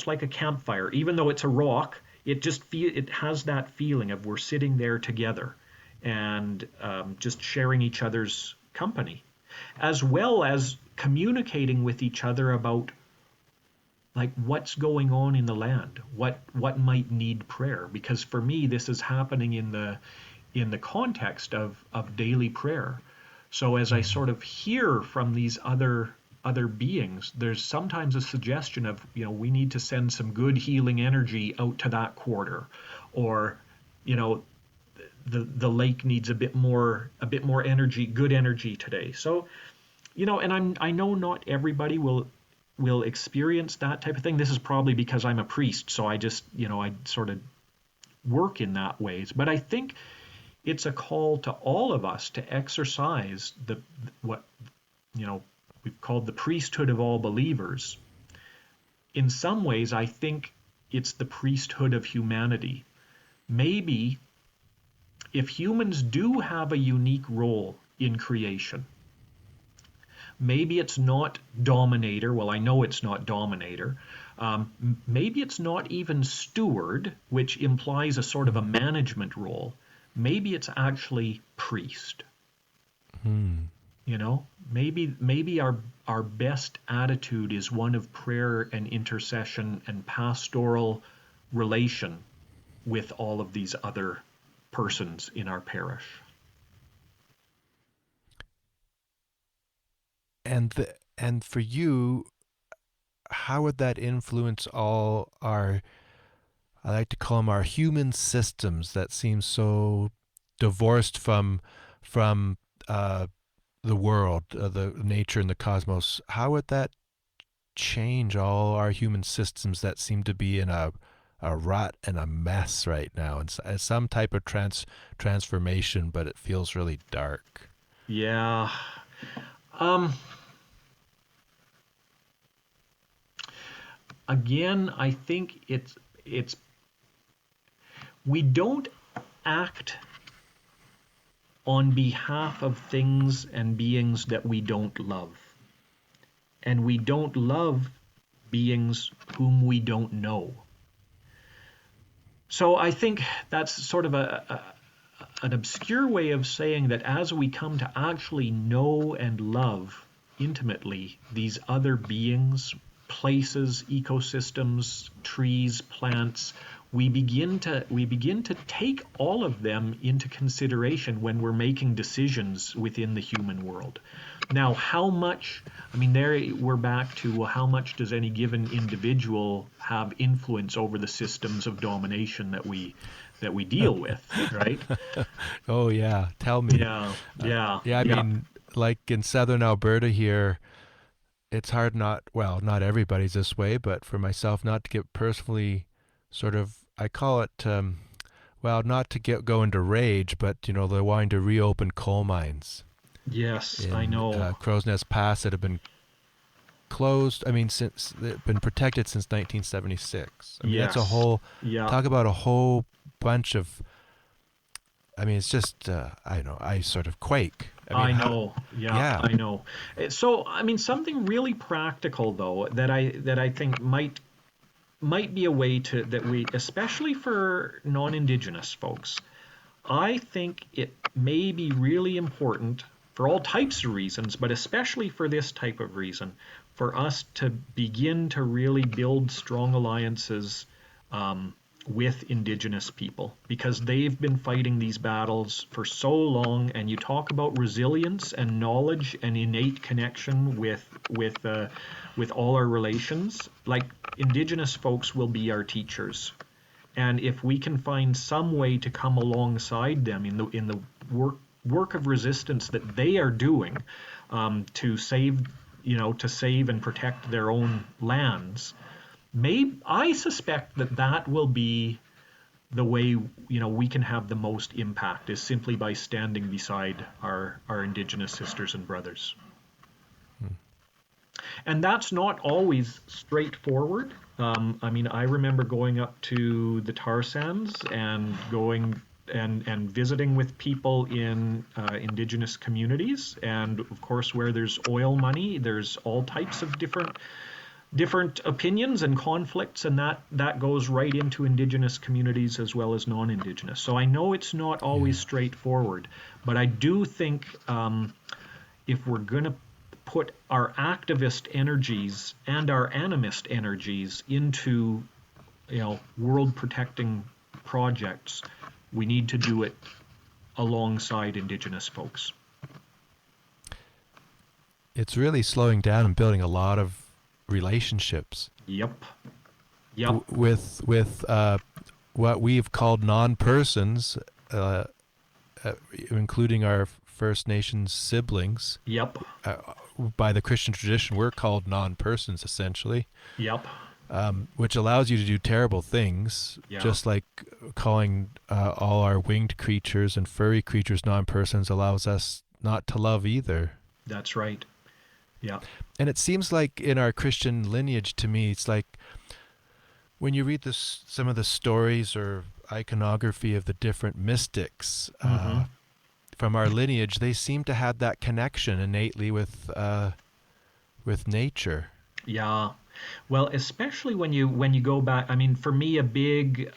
like a campfire. Even though it's a rock, it has that feeling of we're sitting there together and just sharing each other's company, as well as communicating with each other about like what's going on in the land, what might need prayer. Because for me, this is happening in the context of daily prayer. So as I sort of hear from these other beings, there's sometimes a suggestion of, we need to send some good healing energy out to that quarter, or the lake needs a bit more energy, good energy today. So and I know not everybody will experience that type of thing. This is probably because I'm a priest, so I just I sort of work in that ways. But I think it's a call to all of us to exercise what we've called the priesthood of all believers. In some ways, I think it's the priesthood of humanity. Maybe if humans do have a unique role in creation, maybe it's not dominator. Well, I know it's not dominator. Maybe it's not even steward, which implies a sort of a management role. Maybe it's actually priest. Maybe our best attitude is one of prayer and intercession and pastoral relation with all of these other persons in our parish. And for you, how would that influence all our, I like to call them our human systems that seem so divorced from the world, the nature and the cosmos? How would that change all our human systems that seem to be in a rut and a mess right now, and some type of transformation, but it feels really dark? Yeah. Again, I think it's we don't act on behalf of things and beings that we don't love. And we don't love beings whom we don't know. So I think that's sort of an obscure way of saying that as we come to actually know and love intimately these other beings, places, ecosystems, trees, plants, we begin to take all of them into consideration when we're making decisions within the human world. Now, how much, there we're back to, well, how much does any given individual have influence over the systems of domination that we deal with, right? Oh yeah, tell me. Yeah. I mean, like in southern Alberta here, it's hard not everybody's this way, but for myself not to get personally sort of, I call it, not to go into rage, but, they're wanting to reopen coal mines. Yes, in, I know. Crow's Nest Pass that have been closed, since they've been protected since 1976. Yes. That's a whole, Yeah. talk about a whole bunch of, it's just, I sort of quake. I know. Yeah, I know. So, something really practical though that I think might be a way to that we, especially for non-Indigenous folks, I think it may be really important for all types of reasons, but especially for this type of reason, for us to begin to really build strong alliances with Indigenous people, because they've been fighting these battles for so long. And you talk about resilience and knowledge and innate connection with all our relations. Like, Indigenous folks will be our teachers, and if we can find some way to come alongside them in the work of resistance that they are doing, to save and protect their own lands, I suspect that will be the way we can have the most impact, is simply by standing beside our Indigenous sisters and brothers. And that's not always straightforward. I remember going up to the tar sands and going and visiting with people in Indigenous communities. And of course, where there's oil money, there's all types of different opinions and conflicts, and that goes right into Indigenous communities as well as non-Indigenous. So I know it's not always straightforward, but I do think if we're going to put our activist energies and our animist energies into world protecting projects, we need to do it alongside Indigenous folks. It's really slowing down and building a lot of relationships. Yep. With what we've called non-persons, including our First Nations siblings. Yep. By the Christian tradition, we're called non-persons, essentially. Yep. Which allows you to do terrible things, just like calling all our winged creatures and furry creatures non-persons allows us not to love either. That's right. Yeah. And it seems like in our Christian lineage, to me, it's like when you read some of the stories or iconography of the different mystics from our lineage, they seem to have that connection innately with nature. Yeah. Well, especially when you go back, for me, a big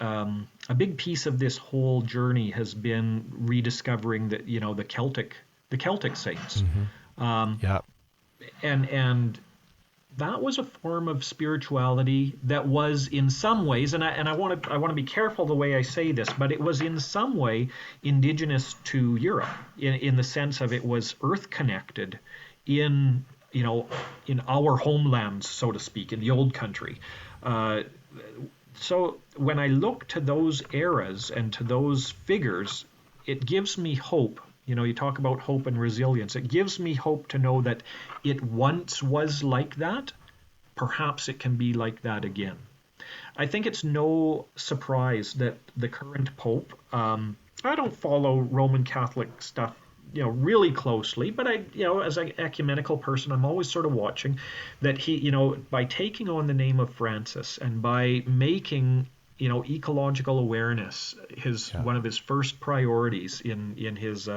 piece of this whole journey has been rediscovering the Celtic saints. And that was a form of spirituality that was in some ways, and I want to be careful the way I say this, but it was in some way indigenous to Europe in the sense of it was earth connected in our homelands, so to speak, in the old country. So when I look to those eras and to those figures, it gives me hope. You talk about hope and resilience. It gives me hope to know that it once was like that. Perhaps it can be like that again. I think it's no surprise that the current Pope, I don't follow Roman Catholic stuff really closely, but I, as an ecumenical person, I'm always sort of watching that he, by taking on the name of Francis and by making, ecological awareness one of his first priorities in his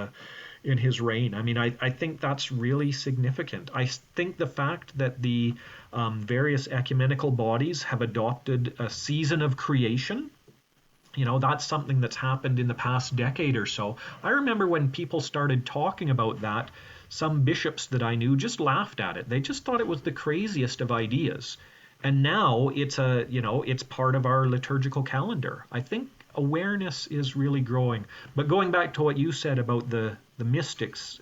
reign. I think that's really significant. I think the fact that the various ecumenical bodies have adopted a season of creation, that's something that's happened in the past decade or so. I remember when people started talking about that, some bishops that I knew just laughed at it. They just thought it was the craziest of ideas. And now it's it's part of our liturgical calendar. I think awareness is really growing. But going back to what you said about the mystics,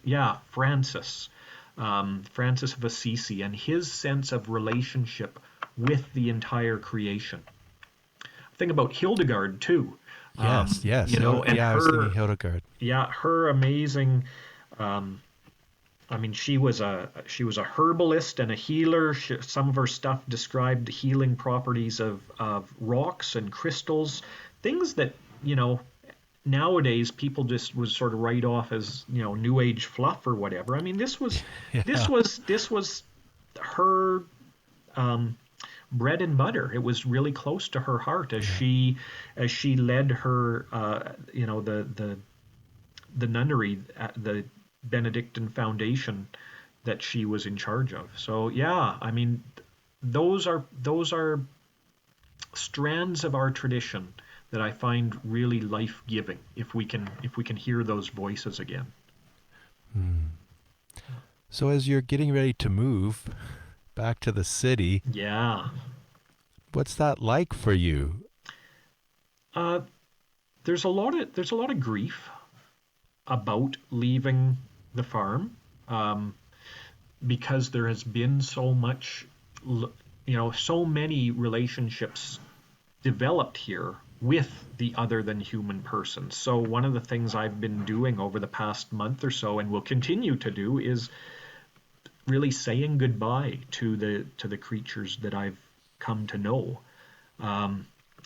Francis of Assisi and his sense of relationship with the entire creation. Think about Hildegard too. Yes. And I was thinking Hildegard. Yeah, her amazing. She was a herbalist and a healer. Some of her stuff described healing properties of rocks and crystals, things that nowadays people just would sort of write off as new age fluff or whatever. This was her bread and butter. It was really close to her heart as she led her the nunnery, the Benedictine foundation that she was in charge of. So those are strands of our tradition that I find really life-giving if we can hear those voices again. So as you're getting ready to move back to the city, what's that like for you? Uh, there's a lot of grief about leaving the farm, um, because there has been so much, so many relationships developed here with the other than human person. So one of the things I've been doing over the past month or so, and will continue to do, is really saying goodbye to the creatures that I've come to know.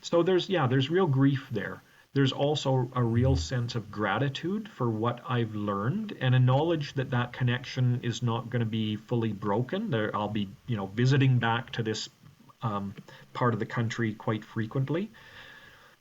So there's real grief there. There's also a real sense of gratitude for what I've learned, and a knowledge that that connection is not going to be fully broken. I'll be, visiting back to this part of the country quite frequently.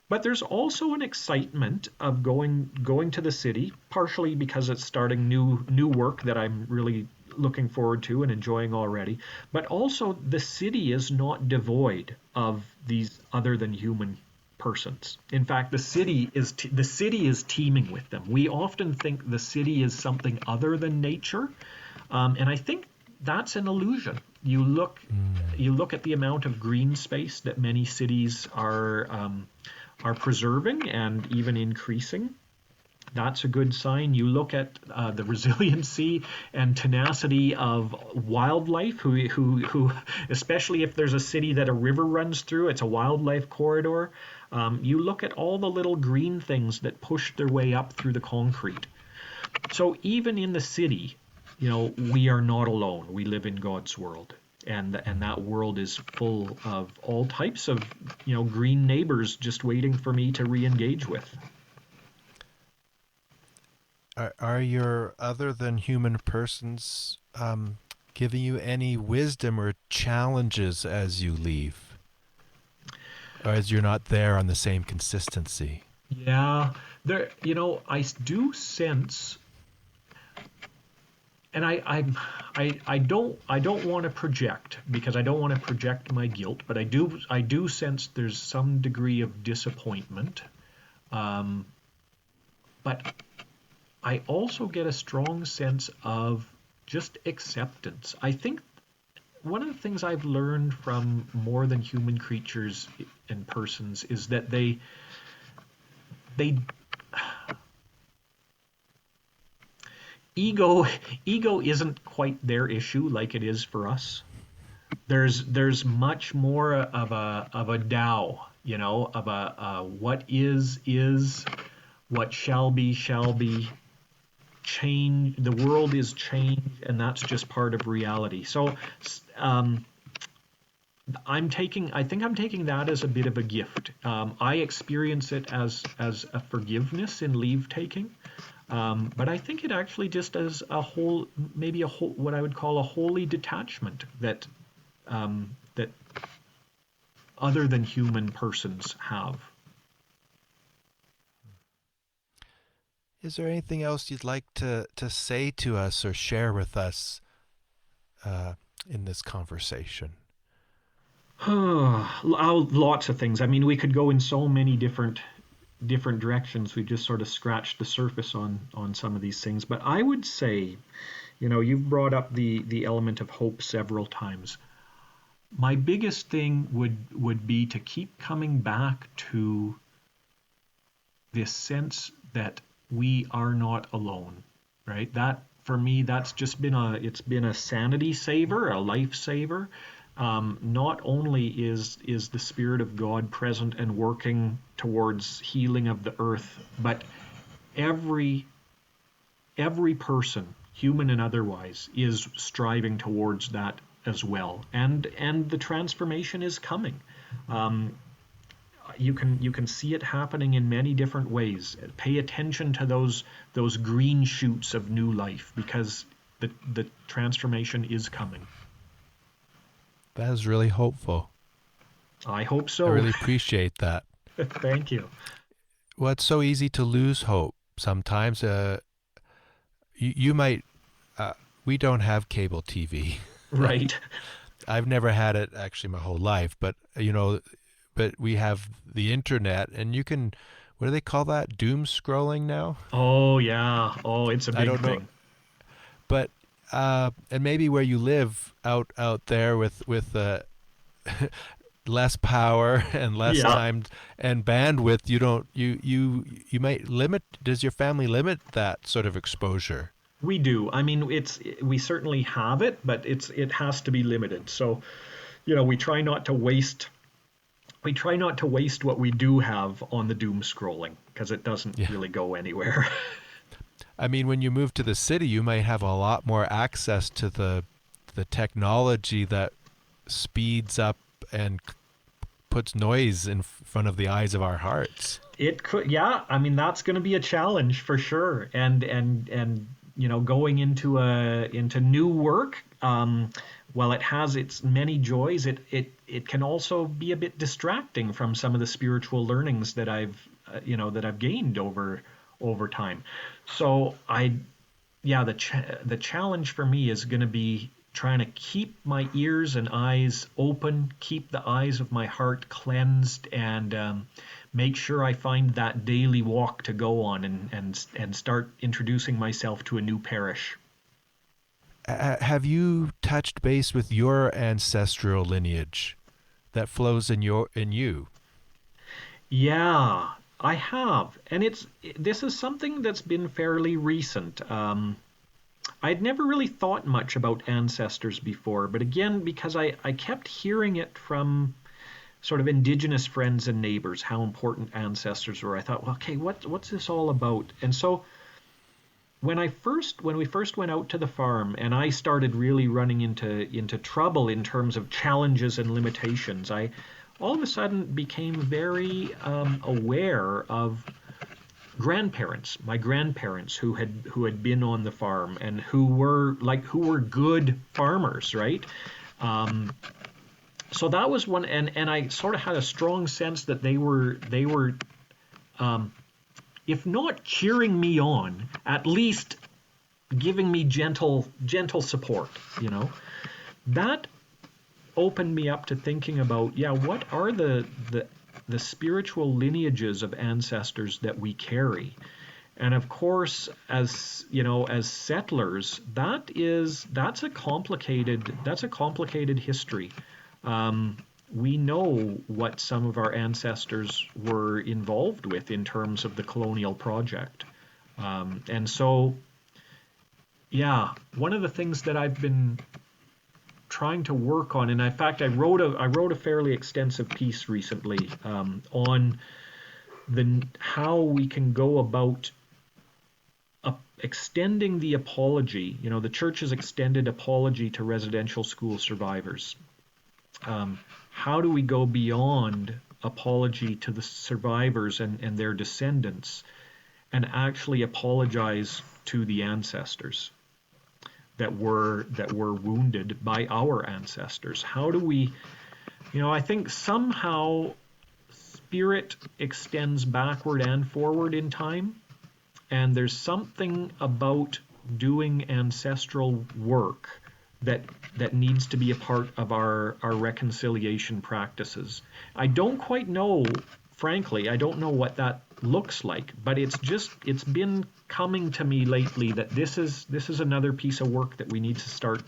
But there's also an excitement of going to the city, partially because it's starting new work that I'm really looking forward to and enjoying already. But also, the city is not devoid of these other than human persons. In fact, the city is teeming with them. We often think the city is something other than nature, and I think that's an illusion. You look at the amount of green space that many cities are preserving and even increasing. That's a good sign. You look at the resiliency and tenacity of wildlife, who, especially if there's a city that a river runs through, it's a wildlife corridor. You look at all the little green things that push their way up through the concrete. So even in the city, we are not alone. We live in God's world. And that world is full of all types of, green neighbors just waiting for me to re-engage with. Are your other than human persons giving you any wisdom or challenges as you leave? Or as you're not there on the same consistency? Yeah, I do sense, and I don't want to project, because I don't want to project my guilt, but I do sense there's some degree of disappointment, but I also get a strong sense of just acceptance. I think one of the things I've learned from more than human creatures and persons is that they ego isn't quite their issue like it is for us. There's much more of a Tao, of a what is, what shall be. Change, the world is change, and that's just part of reality. So I think I'm taking that as a bit of a gift. I experience it as a forgiveness in leave taking, but I think it actually just as maybe what I would call a holy detachment that that other than human persons have. Is there anything else you'd like to say to us or share with us in this conversation? Lots of things. I mean, we could go in so many different directions. We've just sort of scratched the surface on some of these things. But I would say, you've brought up the element of hope several times. My biggest thing would be to keep coming back to this sense that we are not alone, right? That, for me, that's just been a sanity saver, a life saver. Not only is the Spirit of God present and working towards healing of the earth, but every person, human and otherwise, is striving towards that as well, and the transformation is coming. You can see it happening in many different ways. Pay attention to those green shoots of new life, because the transformation is coming. That is really hopeful. I hope so. I really appreciate that. Thank you. Well, it's so easy to lose hope sometimes. You might. We don't have cable TV. Right. I've never had it actually my whole life, but but we have the internet, and you can, what do they call that? Doom scrolling now? Oh yeah. Oh, it's a big I don't thing. know. But and maybe where you live out there with less power and less Yeah. time and bandwidth, you might limit. Does your family limit that sort of exposure? We do. I mean, we certainly have it, but it has to be limited. So, we try not to waste. We try not to waste what we do have on the doom scrolling because it doesn't Yeah. really go anywhere. I mean, when you move to the city, you might have a lot more access to the technology that speeds up and puts noise in front of the eyes of our hearts. It could, yeah. I mean, that's going to be a challenge for sure. And going into new work, while it has its many joys, it can also be a bit distracting from some of the spiritual learnings that I've gained over time. So the challenge for me is going to be trying to keep my ears and eyes open, keep the eyes of my heart cleansed, and make sure I find that daily walk to go on and start introducing myself to a new parish. Have you touched base with your ancestral lineage that flows in you? Yeah, I have, and this is something that's been fairly recent. I'd never really thought much about ancestors before, but again, because I kept hearing it from sort of indigenous friends and neighbors, how important ancestors were. I thought, well, okay, what's this all about? And so when we first went out to the farm and I started really running into trouble in terms of challenges and limitations, I all of a sudden became very aware of my grandparents who had been on the farm and who were good farmers, right? So that was one, and I sort of had a strong sense that they were if not cheering me on, at least giving me gentle support. That opened me up to thinking about, what are the spiritual lineages of ancestors that we carry. And of course, as settlers, that's a complicated history. We know what some of our ancestors were involved with in terms of the colonial project. And so, one of the things that I've been trying to work on, and in fact, I wrote a fairly extensive piece recently on how we can go about extending the apology. The church's extended apology to residential school survivors. How do we go beyond apology to the survivors and their descendants and actually apologize to the ancestors that were wounded by our ancestors? How do we, I think somehow spirit extends backward and forward in time, and there's something about doing ancestral work that needs to be a part of our reconciliation practices. I don't quite know, frankly, I don't know what that looks like, but it's been coming to me lately that this is another piece of work that we need to start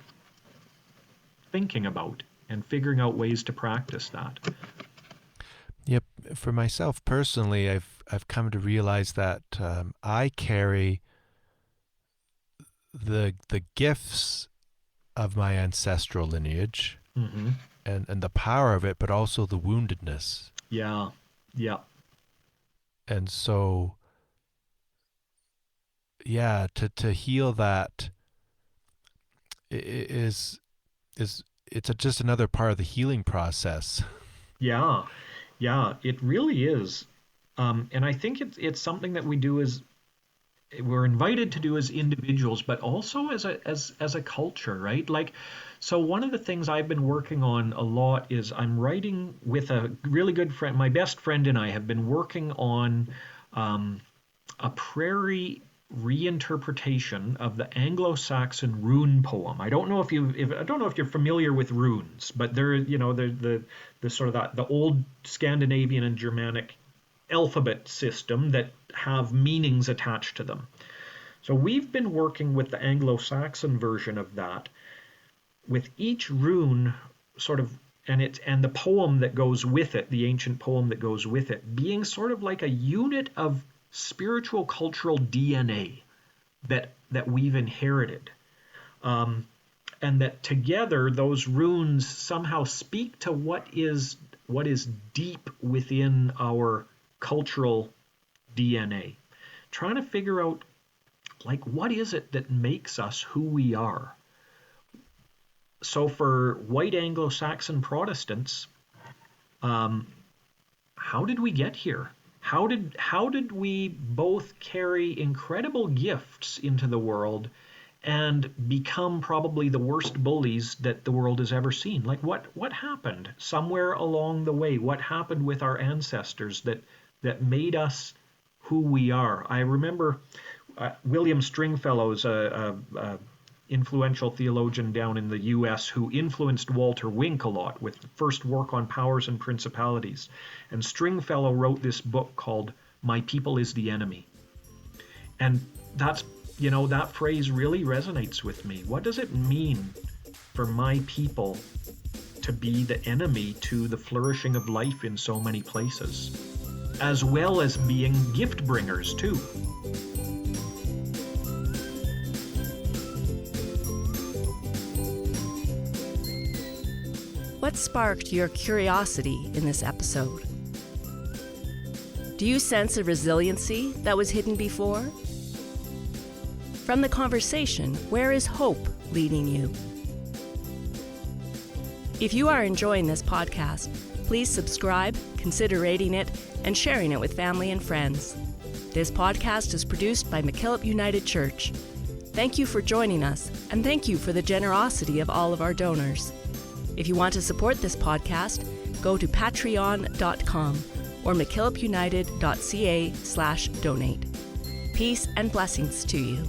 thinking about and figuring out ways to practice that. Yep. For myself personally, I've come to realize that I carry the gifts of my ancestral lineage, Mm-hmm. and the power of it, but also the woundedness. Yeah. And so, to heal that is it's just another part of the healing process. Yeah, it really is. And I think it's something that we're invited to do as individuals, but also as a culture, right? Like, so one of the things I've been working on a lot is I'm writing with a really good friend. My best friend and I have been working on a prairie reinterpretation of the Anglo-Saxon rune poem. I don't know if you're familiar with runes, but they're the sort of the old Scandinavian and Germanic alphabet system that have meanings attached to them. So we've been working with the Anglo-Saxon version of that, with each rune sort of and the poem that goes with it, the ancient poem that goes with it, being sort of like a unit of spiritual cultural DNA that we've inherited. And that together those runes somehow speak to what is deep within our cultural DNA. Trying to figure out, like, what is it that makes us who we are? So for white Anglo-Saxon Protestants, how did we get here? How did we both carry incredible gifts into the world and become probably the worst bullies that the world has ever seen? Like, what happened somewhere along the way? What happened with our ancestors that made us who we are? I remember William Stringfellow's a influential theologian down in the U.S. who influenced Walter Wink a lot with the first work on powers and principalities. And Stringfellow wrote this book called "My People is the Enemy." And that's, that phrase really resonates with me. What does it mean for my people to be the enemy to the flourishing of life in so many places, as well as being gift bringers too? What sparked your curiosity in this episode? Do you sense a resiliency that was hidden before? From the conversation, where is hope leading you? If you are enjoying this podcast, please subscribe, consider rating it, and sharing it with family and friends. This podcast is produced by McKillop United Church. Thank you for joining us, and thank you for the generosity of all of our donors. If you want to support this podcast, go to patreon.com or mckillopunited.ca/donate. Peace and blessings to you.